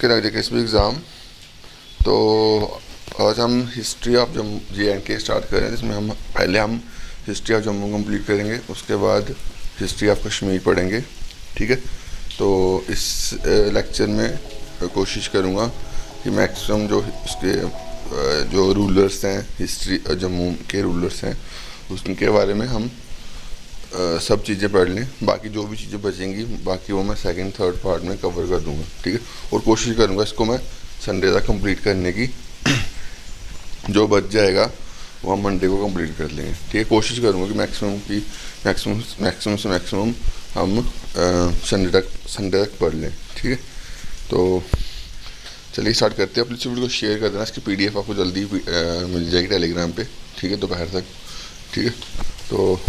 के exam exam. तो आज हम history of Jammu JNK start करें, जिसमें हम हिस्ट्री ऑफ जम्मू कंप्लीट करेंगे, उसके बाद हिस्ट्री ऑफ कश्मीर पढ़ेंगे। ठीक है, तो इस लेक्चर में कोशिश करूँगा कि मैक्सिमम जो उसके जो रूलर्स हैं, हिस्ट्री जम्मू के रूलर्स हैं, उनके बारे में हम सब चीज़ें पढ़ लें। बाकी जो भी चीज़ें बचेंगी बाकी वो मैं सेकंड थर्ड पार्ट में कवर कर दूँगा। ठीक है, और कोशिश करूँगा इसको मैं संडे तक कंप्लीट करने की। जो बच जाएगा वो हम मंडे को कंप्लीट कर लेंगे। ठीक है, कोशिश करूँगा कि मैक्सिमम से मैक्सिमम हम संडे तक पढ़ लें। ठीक है, तो चलिए स्टार्ट करते हैं। अपनी वीडियो को शेयर कर देना, इसकी PDF आपको जल्दी मिल जाएगी टेलीग्राम पे। ठीक है, दोपहर तक। ठीक है, तो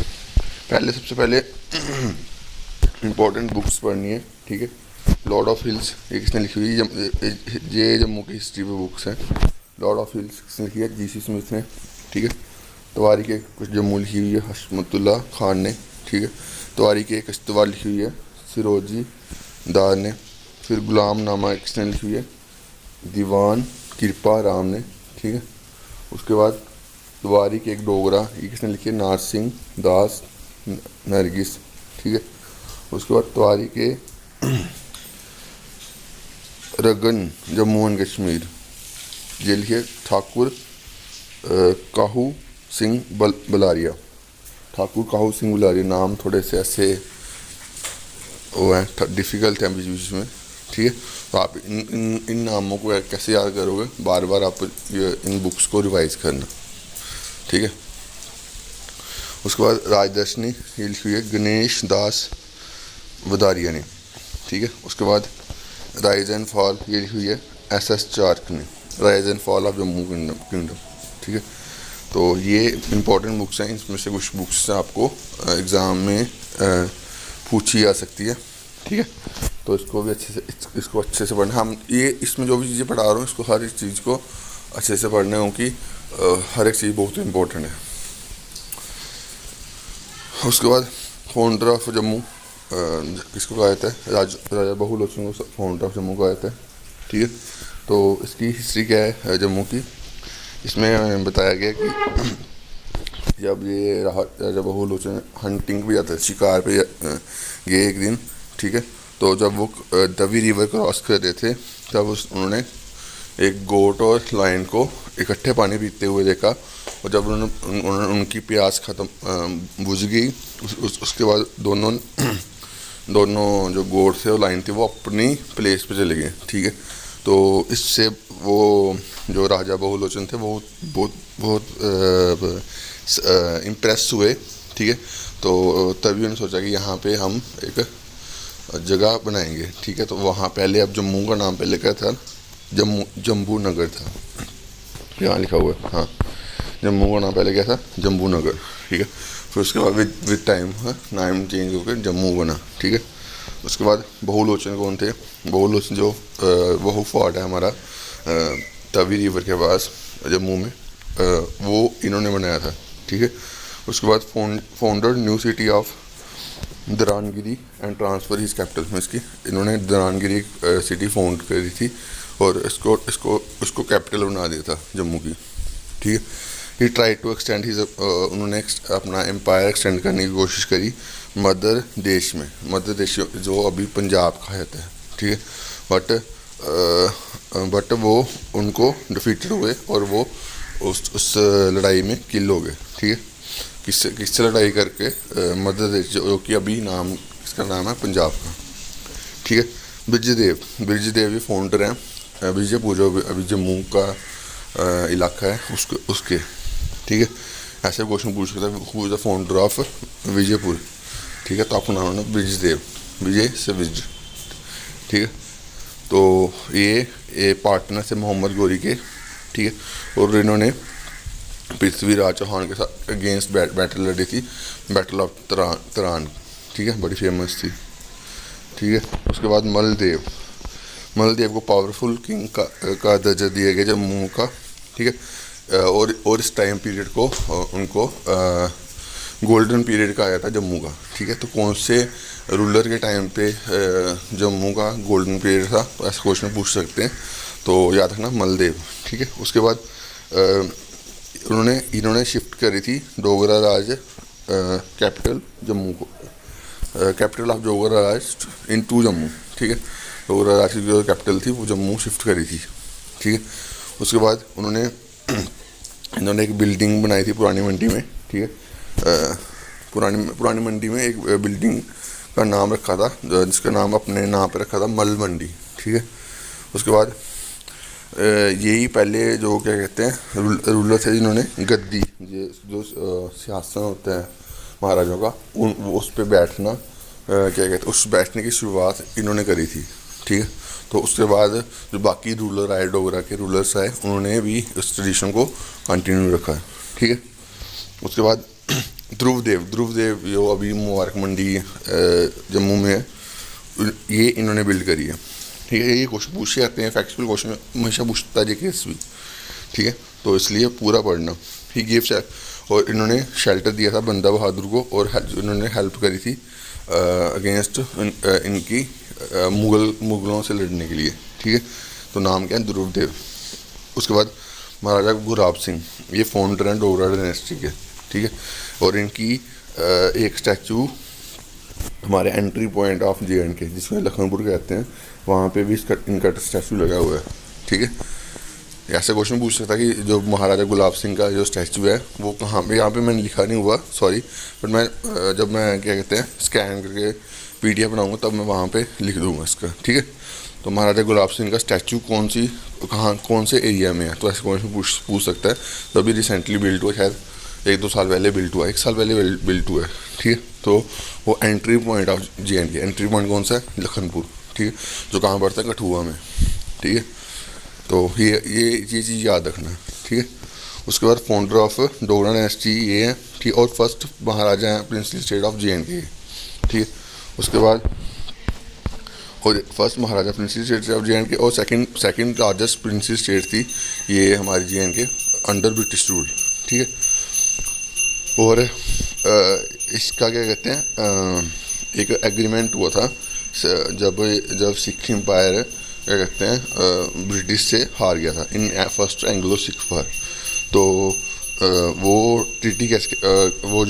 सबसे पहले इम्पोर्टेंट बुक्स पढ़नी है। ठीक है, लॉर्ड ऑफ हिल्स ये किसने लिखी हुई है? ये जम्मू की हिस्ट्री पे बुक्स हैं। लॉर्ड ऑफ हिल्स किसने लिखी है? GC स्मिथ ने। ठीक है, तवारीख कुछ जम्मू लिखी हुई है हशमतुल्ला खान ने। ठीक है, तवारीख कश्तवाड़ लिखी हुई है सिरोजी दार ने। फिर गुलाम नामा किसने लिखी हुई है? दीवान कृपा राम ने। ठीक है, उसके बाद तवारीख डोगरा ये किसने लिखी है? नारसिंह दास नरगिस। ठीक है, उसके बाद तवारीख रगन जम्मू एंड कश्मीर ये लिखे ठाकुर काहू सिंह बलारिया। ठाकुर काहू सिंह बलारिया, नाम थोड़े से ऐसे वो हैं, डिफ़िकल्ट हैं बीच बीच में। ठीक है, तो आप इन नामों को कैसे याद करोगे? बार बार आप इन बुक्स को रिवाइज करना। ठीक है, उसके बाद राजदर्शनी ये लिखी हुई है गणेश दास वदारिया ने। ठीक है, उसके बाद राइज एंड फॉल ये लिखी हुई है SS चार्क ने। Rise and fall of Jammu kingdom. ठीक है, तो ये इंपॉर्टेंट बुक्स हैं। इसमें से कुछ बुक्स आपको एग्ज़ाम में पूछी जा सकती है। ठीक है, तो इसको अच्छे से पढ़ना। हम ये इसमें जो भी चीज़ें पढ़ा रहा हूँ इसको हर एक चीज़ को अच्छे से पढ़ना है, क्योंकि हर एक चीज़ बहुत इम्पोर्टेंट है। उसके बाद फाउंडर ऑफ जम्मू किसको कहा जाता है? राजा बहुलोचन को फाउंडर ऑफ जम्मू कहा जाता है। ठीक है, तो इसकी हिस्ट्री क्या है जम्मू की? इसमें बताया गया कि जब ये राजा बहुलोचन हंटिंग पे जाते थे, शिकार पे गए एक दिन। ठीक है, तो जब वो तवी रिवर क्रॉस कर रहे थे तब उन्होंने एक गोट और लायन को इकट्ठे पानी पीते हुए देखा, और जब उन्होंने उनकी प्यास बुझ गई, उसके बाद दोनों जो गोट थे और लायन थी वो अपनी प्लेस पे चले गए। ठीक है, तो इससे वो जो राजा बहुलोचन थे वो बहुत इम्प्रेस हुए। ठीक है, तो तभी उन्होंने सोचा कि यहाँ पे हम एक जगह बनाएंगे। ठीक है, तो वहाँ पहले अब जम्मू का नाम पहले क्या था? जम्बू नगर था। यहाँ लिखा हुआ है, हाँ, जम्मू का नाम पहले क्या था? जम्बू नगर। ठीक है, फिर उसके बाद विद टाइम नाम चेंज होकर जम्मू बना। ठीक है, उसके बाद बहुलोचन कौन थे? बहुलोचन जो वहू फोर्ट है हमारा तवी रिवर के पास जम्मू में, वो इन्होंने बनाया था। ठीक है, उसके बाद फाउंडर न्यू सिटी ऑफ दरानगिरी एंड ट्रांसफ़र हिज कैपिटल में इसकी इन्होंने दरानगिरी सिटी फाउंड करी थी और इसको कैपिटल बना दिया था जम्मू की। ठीक है, ही ट्राई टू एक्सटेंड हिज उन्होंने अपना एम्पायर एक्सटेंड करने की कोशिश करी मध्य देश जो अभी पंजाब का जाता है। ठीक है, बट वो उनको डिफीटेड हुए और वो उस लड़ाई में किल हो गए। ठीक है, किससे लड़ाई करके? मध्य प्रदेश जो कि अभी इसका नाम है पंजाब का। ठीक है, ब्रिजदेव ये फाउंडर हैं विजयपुर जो अभी जम्मू का इलाका है उसके। ठीक है, ऐसे क्वेश्चन पूछ सकता है, who is the founder of Vijaypur? ठीक है, तो आपको नाम है ब्रिजदेव, विजय से विज। ठीक है, तो ये पार्टनर से मोहम्मद गौरी के। ठीक है, और इन्होंने पृथ्वीराज चौहान के साथ अगेंस्ट बैटल लड़ी थी, बैटल ऑफ तरान। ठीक है, बड़ी फेमस थी। ठीक है, उसके बाद मलदेव को पावरफुल किंग का दर्जा दिया गया जम्मू का। ठीक है, और इस टाइम पीरियड को उनको गोल्डन पीरियड कहा जाता है जम्मू का, ठीक है। तो कौन से रूलर के टाइम पे जम्मू का गोल्डन पीरियड था, तो ऐसा क्वेश्चन पूछ सकते हैं। तो याद रखना मलदेव, ठीक है। उसके बाद इन्होंने शिफ्ट करी थी डोगरा राज कैपिटल जम्मू को, capital of Dogra Raj in to Jammu, ठीक है। डोगरा राज की जो कैपिटल थी वो जम्मू शिफ्ट करी थी, ठीक है। उसके बाद इन्होंने एक बिल्डिंग बनाई थी पुरानी मंडी में, ठीक है। पुरानी मंडी में एक बिल्डिंग का नाम रखा था, जिसका नाम अपने नाम पे रखा था मल मंडी, ठीक है। उसके बाद यही पहले जो क्या कहते हैं रूलर थे जिन्होंने गद्दी, जो सिंहासन होता है महाराजाओं का, उस पर बैठना क्या कहते हैं, उस बैठने की शुरुआत इन्होंने करी थी, ठीक है। तो उसके बाद जो बाकी रूलर आए, डोगरा के रूलर्स आए, उन्होंने भी उस ट्रेडिशन को कंटिन्यू रखा है, ठीक है। उसके बाद ध्रुवदेव जो अभी मुबारक मंडी जम्मू में है, ये इन्होंने बिल्ड करी है, ठीक है। ये क्वेश्चन पूछे जाते हैं, फैक्चुअल क्वेश्चन हमेशा पूछता है केस भी, ठीक है। तो इसलिए पूरा पढ़ना। ही गिव और इन्होंने शेल्टर दिया था बंदा बहादुर को, और इन्होंने हेल्प करी थी अगेंस्ट इनकी मुगलों से लड़ने के लिए, ठीक है। तो नाम क्या है, ध्रुवदेव। उसके बाद महाराजा गुलाब सिंह, ये फाउंडर हैं डोगरा डायनेस्टी के, ठीक है। और इनकी एक स्टैचू हमारे एंट्री पॉइंट ऑफ JNK, जिसमें लखनपुर कहते हैं, वहाँ पे भी इनका स्टैचू लगा हुआ है, ठीक है। ऐसा क्वेश्चन पूछ सकता कि जो महाराजा गुलाब सिंह का जो स्टैचू है वो कहाँ पे, यहाँ पे मैंने लिखा नहीं हुआ, सॉरी, बट मैं जब मैं क्या कहते हैं स्कैन करके PDF बनाऊँगा तब मैं वहाँ पे लिख दूँगा इसका, ठीक है। तो महाराजा गुलाब सिंह का स्टैचू कौन से एरिया में है, तो ऐसे क्वेश्चन पूछ सकता है। तो अभी रिसेंटली बिल्ट हुआ, शायद 1-2 साल पहले बिल्ट हुआ, 1 साल पहले बिल्ट हुआ है, ठीक है। तो वो entry point of JNK, entry point कौन सा है, लखनपुर, ठीक है, जो कहाँ पड़ता है, कठुआ में, ठीक है। तो ये चीज़ याद रखना, ठीक है। उसके बाद फाउंडर ऑफ डोगरा डायनेस्टी ये है, ठीक, और फर्स्ट महाराजा हैं प्रिंसली स्टेट ऑफ JNK, ठीक है। उसके बाद और first Maharaja princely state of JNK, और सेकंड लार्जेस्ट प्रिंसली स्टेट थी ये हमारी JNK अंडर ब्रिटिश रूल, ठीक है। और इसका क्या कहते हैं एक एग्रीमेंट हुआ था जब सिख एम्पायर क्या कहते हैं ब्रिटिश से हार गया था इन फर्स्ट एंग्लो सिख वार। तो वो ट्रीटी वो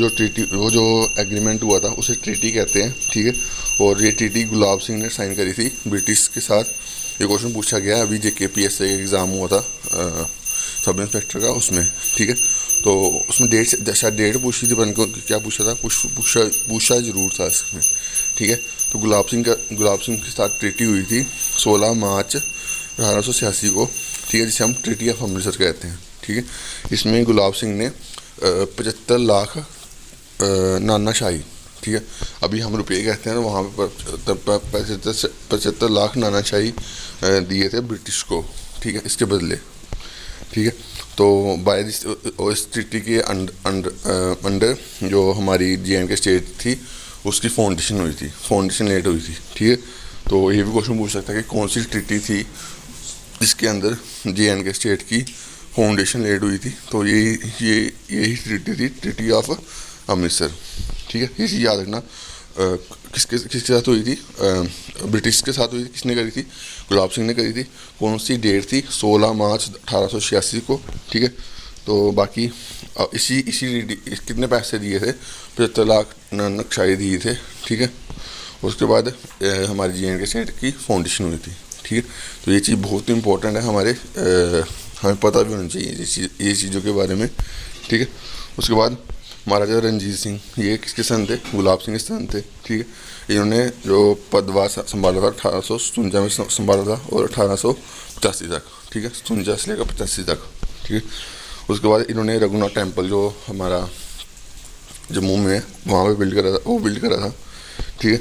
जो एग्रीमेंट हुआ था उसे ट्रीटी कहते हैं, ठीक है। और ये ट्रीटी गुलाब सिंह ने साइन करी थी ब्रिटिश के साथ। ये क्वेश्चन पूछा गया अभी JKPSC एग्ज़ाम हुआ था सब इंस्पेक्टर का, उसमें, ठीक है। तो उसमें डेट पूछी थी, पर क्या पूछा था, पूछा जरूर था इसमें, ठीक है। तो गुलाब सिंह के साथ ट्रीटी हुई थी 16 मार्च 1886 को, ठीक है, जिसे हम ट्रीटी ऑफ अमृतसर कहते हैं, ठीक है। इसमें गुलाब सिंह ने 75 लाख नानाशाही, ठीक है, अभी हम रुपये कहते हैं, वहाँ पर 75 लाख नानाशाही दिए थे ब्रिटिश को, ठीक है, इसके बदले, ठीक है। तो बाय इस ट्रीटी के अंडर जो हमारी JNK स्टेट थी उसकी फाउंडेशन लेट हुई थी, ठीक है। तो ये भी क्वेश्चन पूछ सकता है कि कौन सी ट्रीटी थी जिसके अंदर JNK स्टेट की फाउंडेशन लेट हुई थी। तो यही ट्रीटी थी, ट्रीटी ऑफ अमृतसर, ठीक है। ये चीज़ याद रखना किसके साथ हुई थी, ब्रिटिश के साथ हुई थी। किसने करी थी, गुलाब सिंह ने करी थी। कौन सी डेट थी, 16 मार्च 1886 को, ठीक है। तो बाकी इसी कितने पैसे दिए थे, 75 लाख नक्शाई दिए थे, ठीक है। उसके बाद हमारी JNK स्टेट की फाउंडेशन हुई थी, ठीक है। तो ये चीज़ बहुत इंपॉर्टेंट है हमें पता भी होना चाहिए ये चीज़ों के बारे में, ठीक है। उसके बाद महाराजा रणजीत सिंह, ये किसके सन थे, गुलाब सिंह के सन थे, ठीक है। इन्होंने जो पदभार संभाला था 1857 में संभाला था और 1885 तक, ठीक है, 57 से लेकर 85 तक, ठीक है। उसके बाद इन्होंने रघुनाथ टेम्पल जो हमारा जम्मू में है वहाँ पे बिल्ड करा था, ठीक है,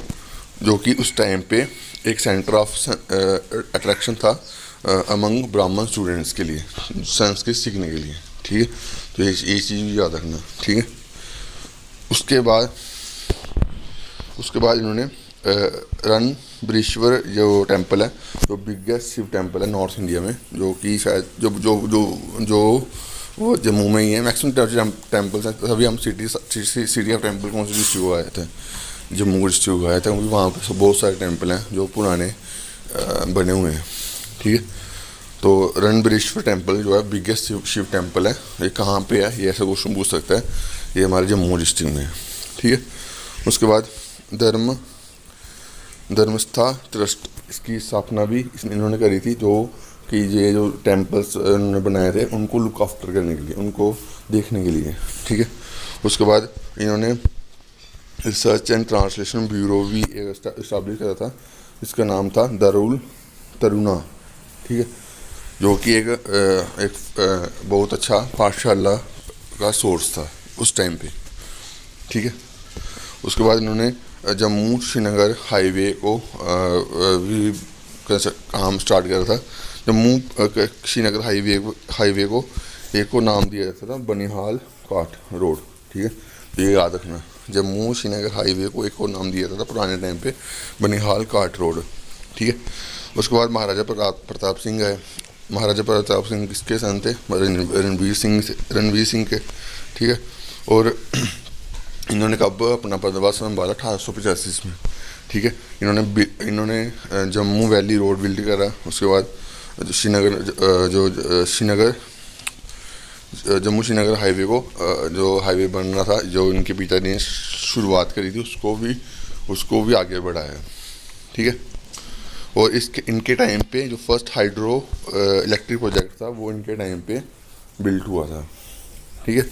जो कि उस टाइम पे एक सेंटर ऑफ अट्रैक्शन था अमंग ब्राह्मण स्टूडेंट्स के लिए, संस्कृत सीखने के लिए, ठीक है। तो ये चीज़ याद रखना, ठीक है। उसके बाद इन्होंने रणबीरेश्वर जो टेम्पल है, जो बिगेस्ट शिव टेम्पल है नॉर्थ इंडिया में, जो कि शायद जो वो जम्मू में ही है। मैक्सिमम टेम्पल्स हैं। अभी हम सिटी ऑफ टेम्पल कौन सी डिस्ट्रिक्ट को आए थे, जम्मू डिस्ट्रिक्ट को आए थे, क्योंकि वहाँ पर बहुत सारे टेम्पल हैं जो पुराने बने हुए हैं। ठीक है, तो रणबीरेश्वर टेम्पल जो है बिगेस्ट शिव टेम्पल है। ये कहाँ पे है, ये ऐसा क्वेश्चन पूछ सकता है। ये हमारे जम्मू डिस्ट्रिक्ट में है। ठीक है, उसके बाद धर्मस्था ट्रस्ट, इसकी स्थापना भी इन्होंने करी थी, जो कि ये जो टेम्पल्स उन्होंने बनाए थे उनको लुक आफ्टर करने के लिए, उनको देखने के लिए। ठीक है, उसके बाद इन्होंने रिसर्च एंड ट्रांसलेशन ब्यूरो भी इस्टेब्लिश करा था, इसका नाम था दारुल तरुणा। ठीक है, जो कि एक बहुत अच्छा पाठशाला का सोर्स था उस टाइम पे। ठीक है, उसके बाद इन्होंने जम्मू श्रीनगर हाईवे को भी काम स्टार्ट करा था। जम्मू श्रीनगर हाईवे को एक को नाम दिया जाता था बनिहाल काट रोड। ठीक है, तो ये याद रखना, जम्मू श्रीनगर हाईवे को एक को नाम दिया जाता था पुराने टाइम पे बनिहाल काट रोड। ठीक है, उसके बाद महाराजा प्रताप सिंह है। महाराजा प्रताप सिंह किसके सन थे, रणवीर सिंह के। ठीक है, और इन्होंने कब अपना पदभार संभाला, 1885 में। ठीक है, इन्होंने जम्मू वैली रोड बिल्ड करा। उसके बाद जम्मू श्रीनगर हाईवे को जो हाईवे बन रहा था, जो इनके पिताजी ने शुरुआत करी थी, उसको भी आगे बढ़ाया। ठीक है, और इनके टाइम पे जो फर्स्ट हाइड्रो इलेक्ट्रिक प्रोजेक्ट था वो इनके टाइम पे बिल्ट हुआ था। ठीक है,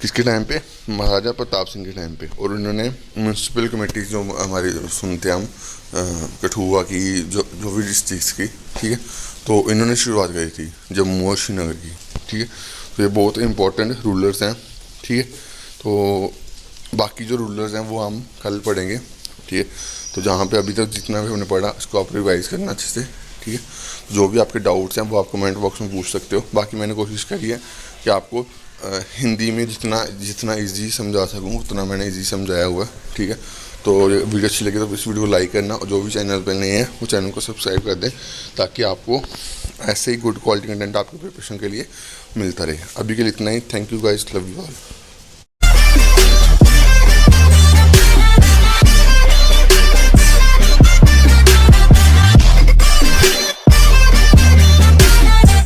किसके टाइम पे, महाराजा प्रताप सिंह के टाइम पे। और इन्होंने म्यूनसिपल कमेटी जो हमारी सुनते हैं हम कठुआ की, जो भी डिस्ट्रिक्ट की। ठीक है, तो इन्होंने शुरुआत करी थी जम्मू और श्रीनगर की। ठीक है, तो ये बहुत इंपॉर्टेंट रूलर्स हैं। ठीक है, तो बाकी जो रूलर्स हैं वो हम कल पढ़ेंगे। ठीक है, तो जहाँ पे अभी तक जितना भी हमने पढ़ा उसको आप रिवाइज करना अच्छे से। ठीक है, जो भी आपके डाउट्स हैं वो आप कमेंट बॉक्स में पूछ सकते हो। बाकी मैंने कोशिश करी है कि आपको हिंदी में जितना ईजी समझा सकूँ उतना मैंने ईजी समझाया हुआ है। ठीक है, तो वीडियो अच्छी लगे तो इस वीडियो को लाइक करना, और जो भी चैनल पर नए हैं वो चैनल को सब्सक्राइब कर दें, ताकि आपको ऐसे ही गुड क्वालिटी कंटेंट आपके प्रिपरेशन के लिए मिलता रहे। अभी के लिए इतना ही। Thank you guys, love you all.